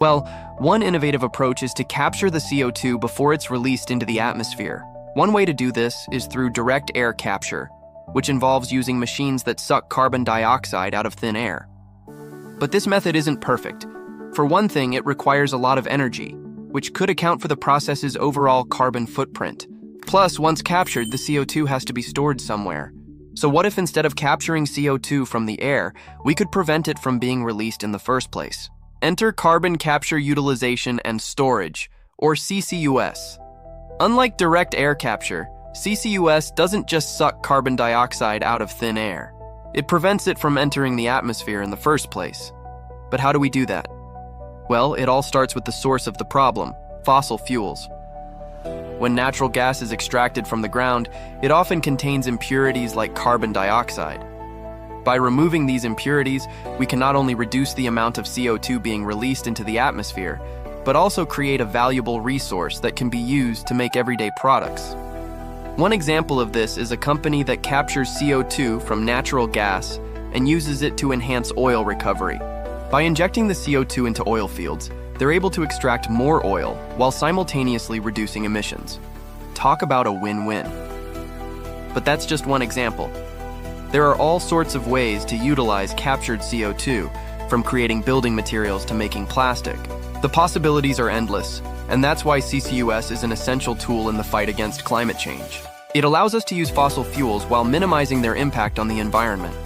Well, one innovative approach is to capture the CO2 before it's released into the atmosphere. One way to do this is through direct air capture, which involves using machines that suck carbon dioxide out of thin air. But this method isn't perfect. For one thing, it requires a lot of energy, which could account for the process's overall carbon footprint. Plus, once captured, the CO2 has to be stored somewhere. So what if instead of capturing CO2 from the air, we could prevent it from being released in the first place? Enter Carbon Capture Utilization and Storage, or CCUS. Unlike direct air capture, CCUS doesn't just suck carbon dioxide out of thin air. It prevents it from entering the atmosphere in the first place. But how do we do that? Well, it all starts with the source of the problem, fossil fuels. When natural gas is extracted from the ground, it often contains impurities like carbon dioxide. By removing these impurities, we can not only reduce the amount of CO2 being released into the atmosphere, but also create a valuable resource that can be used to make everyday products. One example of this is a company that captures CO2 from natural gas and uses it to enhance oil recovery. By injecting the CO2 into oil fields, they're able to extract more oil while simultaneously reducing emissions. Talk about a win-win. But that's just one example. There are all sorts of ways to utilize captured CO2, from creating building materials to making plastic. The possibilities are endless, and that's why CCUS is an essential tool in the fight against climate change. It allows us to use fossil fuels while minimizing their impact on the environment.